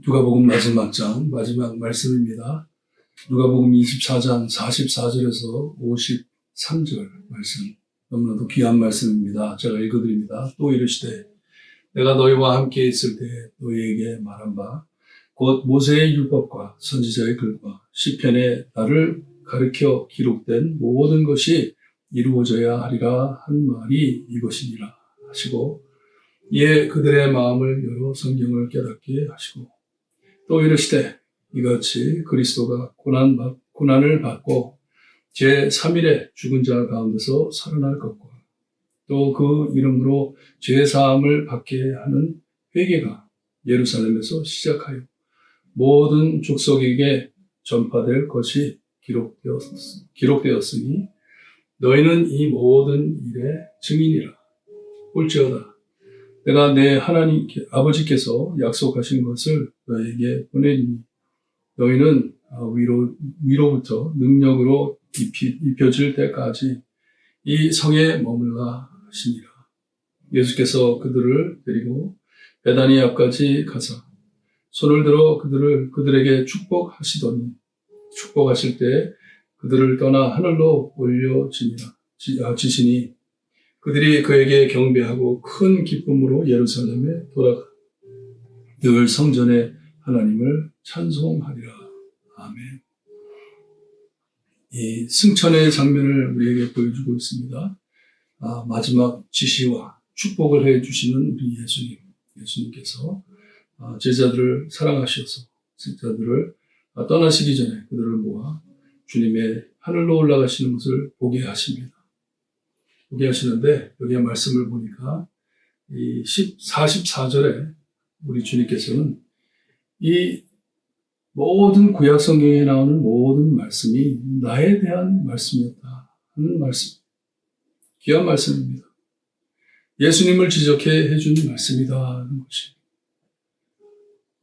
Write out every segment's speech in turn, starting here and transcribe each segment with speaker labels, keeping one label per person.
Speaker 1: 누가복음 마지막 장, 마지막 말씀입니다. 누가복음 24장 44절에서 53절 말씀. 너무나도 귀한 말씀입니다. 제가 읽어드립니다. 또 이르시되 내가 너희와 함께 있을 때 너희에게 말한 바 곧 모세의 율법과 선지자의 글과 시편에 나를 가르쳐 기록된 모든 것이 이루어져야 하리라 한 말이 이것이니라 하시고, 이에 그들의 마음을 열어 성경을 깨닫게 하시고, 또 이르시되 이같이 그리스도가 고난을 받고 제3일에 죽은 자 가운데서 살아날 것과 또 그 이름으로 죄사함을 받게 하는 회개가 예루살렘에서 시작하여 모든 족속에게 전파될 것이 기록되었으니 너희는 이 모든 일의 증인이라. 올지어다 내가 내 하나님 아버지께서 약속하신 것을 너희에게 보내리니 너희는 위로부터 능력으로 입혀질 때까지 이 성에 머물라 하시니라. 예수께서 그들을 데리고 베다니 앞까지 가사 손을 들어 그들에게 축복하시더니 축복하실 때 그들을 떠나 하늘로 올려지시니 그들이 그에게 경배하고 큰 기쁨으로 예루살렘에 돌아가 늘 성전에 하나님을 찬송하리라. 아멘. 이 승천의 장면을 우리에게 보여주고 있습니다. 마지막 지시와 축복을 해주시는 우리 예수님께서 제자들을 사랑하셔서 제자들을 떠나시기 전에 그들을 모아 주님의 하늘로 올라가시는 것을 보게 하십니다. 보게 하시는데 여기에 말씀을 보니까 이 44절에 우리 주님께서는 이 모든 구약 성경에 나오는 모든 말씀이 나에 대한 말씀이었다 하는 말씀, 귀한 말씀입니다. 예수님을 지적해 해준 말씀이다 하는 것이,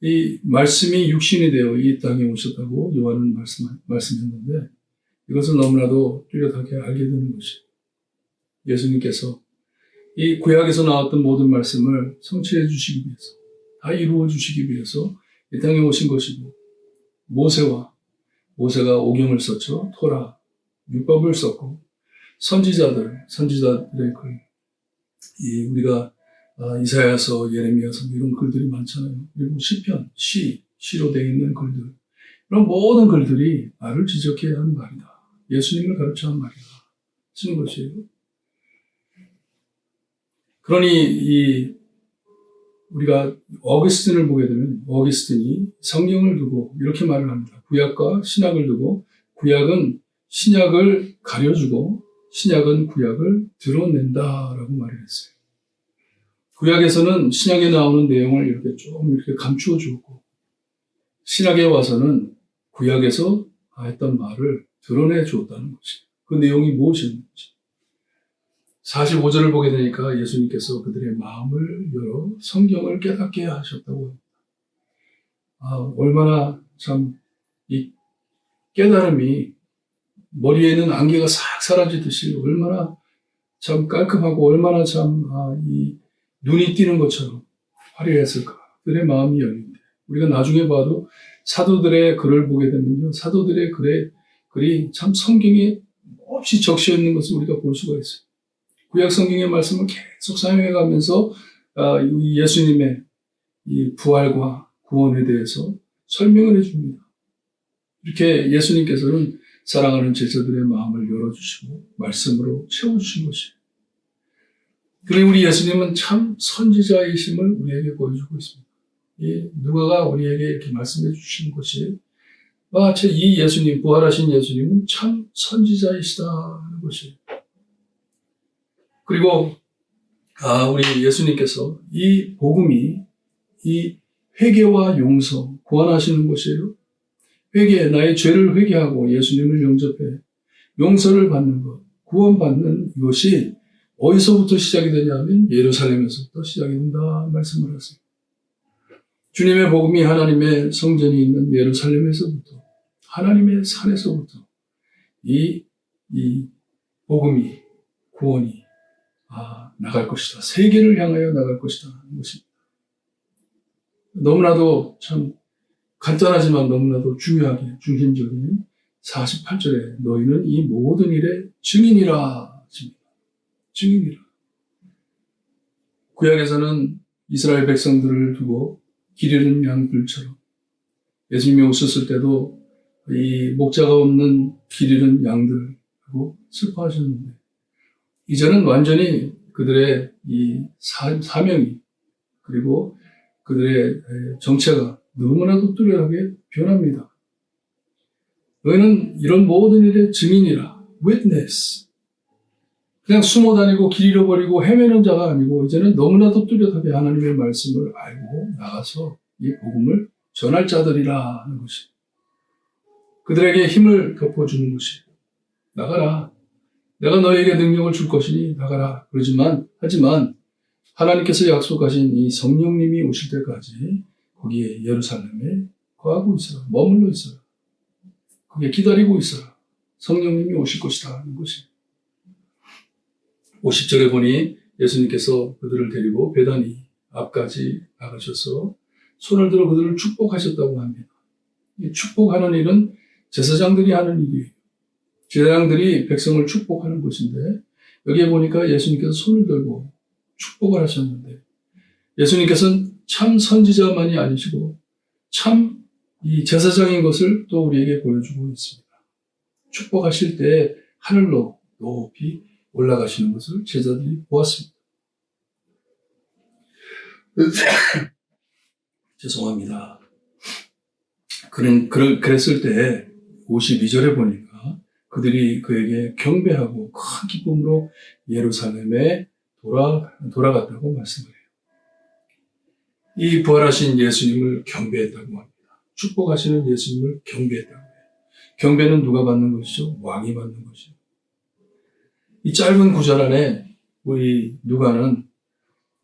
Speaker 1: 이 말씀이 육신이 되어 이 땅에 오셨다고 요한은 말씀했는데 이것을 너무나도 뚜렷하게 알게 되는 것이, 예수님께서 이 구약에서 나왔던 모든 말씀을 성취해 주시기 위해서, 다 이루어 주시기 위해서 이 땅에 오신 것이고, 모세가 오경을 썼죠. 토라, 율법을 썼고, 선지자들의 글, 우리가 이사야서, 예레미야서 이런 글들이 많잖아요. 그리고 시편, 시로 되어 있는 글들, 이런 모든 글들이 나를 지적해야 하는 말이다. 예수님을 가르쳐 한 말이다. 쓰는 것이에요. 그러니 우리가 어거스틴을 보게 되면 어거스틴이 성경을 두고 이렇게 말을 합니다. 구약과 신약을 두고 구약은 신약을 가려주고 신약은 구약을 드러낸다라고 말을 했어요. 구약에서는 신약에 나오는 내용을 이렇게 감추어 주었고, 신약에 와서는 구약에서 했던 말을 드러내 주었다는 것이, 그 내용이 무엇이었는지. 45절을 보게 되니까 예수님께서 그들의 마음을 열어 성경을 깨닫게 하셨다고 합니다. 얼마나 참 이 깨달음이 머리에는 안개가 싹 사라지듯이 얼마나 참 깔끔하고 얼마나 참 이 눈이 띄는 것처럼 화려했을까. 그들의 마음이 열린데, 우리가 나중에 봐도 사도들의 글을 보게 되면요, 사도들의 글이 참 성경에 없이 적셔 있는 것을 우리가 볼 수가 있어요. 구약 성경의 말씀을 계속 사용해 가면서 예수님의 이 부활과 구원에 대해서 설명을 해줍니다. 이렇게 예수님께서는 사랑하는 제자들의 마음을 열어주시고 말씀으로 채워주신 것이에요. 그러니 우리 예수님은 참 선지자이심을 우리에게 보여주고 있습니다. 이 누가가 우리에게 이렇게 말씀해 주시는 것이 마치 이 예수님, 부활하신 예수님은 참 선지자이시다 하는 것이에요. 그리고 우리 예수님께서 이 복음이 이 회개와 용서, 구원하시는 것이에요. 나의 죄를 회개하고 예수님을 영접해 용서를 받는 것, 구원받는 이것이 어디서부터 시작이 되냐면 예루살렘에서부터 시작이 된다 말씀을 하세요. 주님의 복음이 하나님의 성전이 있는 예루살렘에서부터, 하나님의 산에서부터 이 복음이, 구원이 나갈 것이다. 세계를 향하여 나갈 것이다 하는 것입니다. 너무나도 참 간단하지만 너무나도 중요하게 중심적인 48절에 너희는 이 모든 일의 증인이라 하십니다. 증인이라. 구약에서는 이스라엘 백성들을 두고 길 잃은 양들처럼 예수님이 오셨을 때도 이 목자가 없는 길 잃은 양들하고 슬퍼하셨는데 이제는 완전히 그들의 이 사명이 그리고 그들의 정체가 너무나도 뚜렷하게 변합니다. 너희는 이런 모든 일의 증인이라. witness. 그냥 숨어 다니고 길 잃어버리고 헤매는 자가 아니고 이제는 너무나도 뚜렷하게 하나님의 말씀을 알고 나가서 이 복음을 전할 자들이라 하는 것이. 그들에게 힘을 덮어주는 것이. 나가라. 내가 너에게 능력을 줄 것이니 나가라. 하지만 하나님께서 약속하신 이 성령님이 오실 때까지 거기에 예루살렘에 거하고 있어라. 머물러 있어라. 거기에 기다리고 있어라. 성령님이 오실 것이다 하는 것이. 50절에 보니 예수님께서 그들을 데리고 베다니 앞까지 나가셔서 손을 들어 그들을 축복하셨다고 합니다. 이 축복하는 일은 제사장들이 하는 일이에요. 제사장들이 백성을 축복하는 것인데 여기에 보니까 예수님께서 손을 들고 축복을 하셨는데 예수님께서는 참 선지자만이 아니시고 참 이 제사장인 것을 또 우리에게 보여주고 있습니다. 축복하실 때 하늘로 높이 올라가시는 것을 제자들이 보았습니다. 죄송합니다. 그랬을 때 52절에 보니까 그들이 그에게 경배하고 큰 기쁨으로 예루살렘에 돌아갔다고 말씀을 해요. 이 부활하신 예수님을 경배했다고 합니다. 축복하시는 예수님을 경배했다고 해요. 경배는 누가 받는 것이죠? 왕이 받는 것이죠. 이 짧은 구절 안에 우리 누가는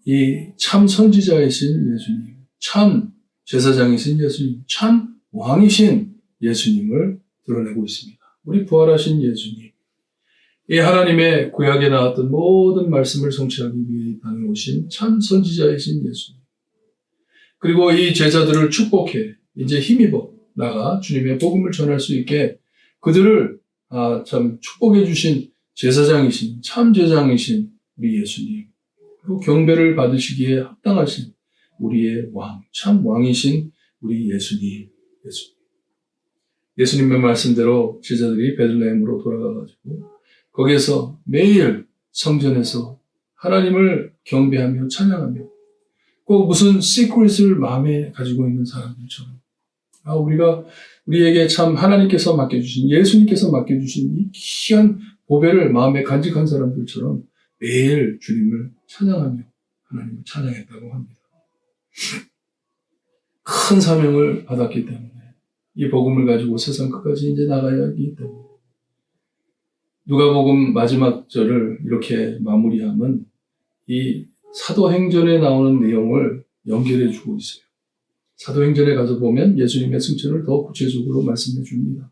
Speaker 1: 이 참 선지자이신 예수님, 참 제사장이신 예수님, 참 왕이신 예수님을 드러내고 있습니다. 우리 부활하신 예수님, 이 하나님의 구약에 나왔던 모든 말씀을 성취하기 위해 이 땅에 오신 참 선지자이신 예수님, 그리고 이 제자들을 축복해 이제 힘입어 나가 주님의 복음을 전할 수 있게 그들을 참 축복해 주신 제사장이신 참 제사장이신 우리 예수님, 그리고 경배를 받으시기에 합당하신 우리의 왕, 참 왕이신 우리 예수님. 예수님의 말씀대로 제자들이 베들레헴으로 돌아가가지고 거기에서 매일 성전에서 하나님을 경배하며 찬양하며 꼭 무슨 시크릿을 마음에 가지고 있는 사람들처럼 우리에게 참 하나님께서 맡겨주신 예수님께서 맡겨주신 이 귀한 보배를 마음에 간직한 사람들처럼 매일 주님을 찬양하며 하나님을 찬양했다고 합니다. 큰 사명을 받았기 때문에 이 복음을 가지고 세상 끝까지 이제 나가야 하기 때문에 누가복음 마지막 절을 이렇게 마무리하면 이 사도행전에 나오는 내용을 연결해 주고 있어요. 사도행전에 가서 보면 예수님의 승천을 더 구체적으로 말씀해 줍니다.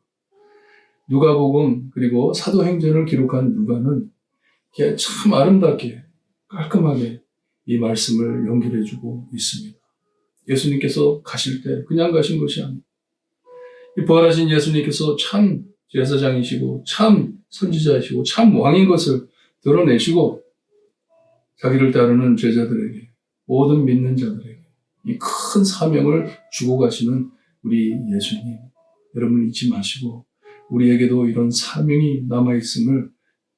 Speaker 1: 누가복음 그리고 사도행전을 기록한 누가는 참 아름답게 깔끔하게 이 말씀을 연결해 주고 있습니다. 예수님께서 가실 때 그냥 가신 것이 아니고 이 부활하신 예수님께서 참 제사장이시고 참 선지자이시고 참 왕인 것을 드러내시고 자기를 따르는 제자들에게 모든 믿는 자들에게 이 큰 사명을 주고 가시는 우리 예수님, 여러분 잊지 마시고 우리에게도 이런 사명이 남아있음을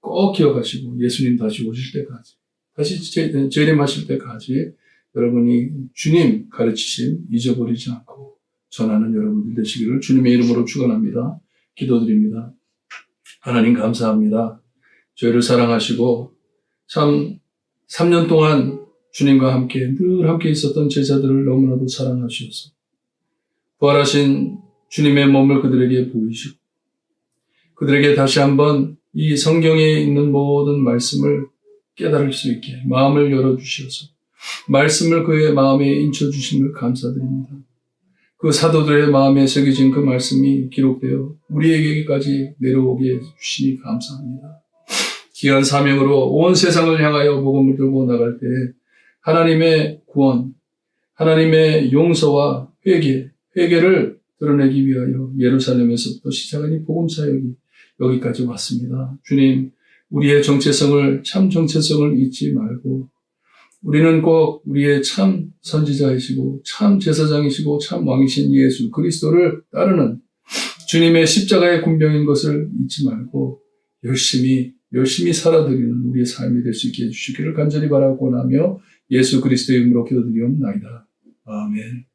Speaker 1: 꼭 기억하시고 예수님 다시 오실 때까지 다시 재림하실 때까지 여러분이 주님 가르치심 잊어버리지 않고 전하는 여러분들 되시기를 주님의 이름으로 축원합니다. 기도드립니다. 하나님 감사합니다. 저희를 사랑하시고 참 3년 동안 주님과 함께 늘 함께 있었던 제자들을 너무나도 사랑하셔서 부활하신 주님의 몸을 그들에게 보이시고 그들에게 다시 한번 이 성경에 있는 모든 말씀을 깨달을 수 있게 마음을 열어주셔서 말씀을 그의 마음에 인쳐주심을 감사드립니다. 그 사도들의 마음에 새겨진 그 말씀이 기록되어 우리에게까지 내려오게 해주시니 감사합니다. 귀한 사명으로 온 세상을 향하여 복음을 들고 나갈 때 하나님의 구원, 하나님의 용서와 회개를 드러내기 위하여 예루살렘에서부터 시작한 이 복음 사역이 여기까지 왔습니다. 주님, 우리의 정체성을, 참 정체성을 잊지 말고 우리는 꼭 우리의 참 선지자이시고 참 제사장이시고 참 왕이신 예수 그리스도를 따르는 주님의 십자가의 군병인 것을 잊지 말고 열심히 살아드리는 우리의 삶이 될 수 있게 해주시기를 간절히 바라고 나며 예수 그리스도의 이름으로 기도드리옵나이다. 아멘.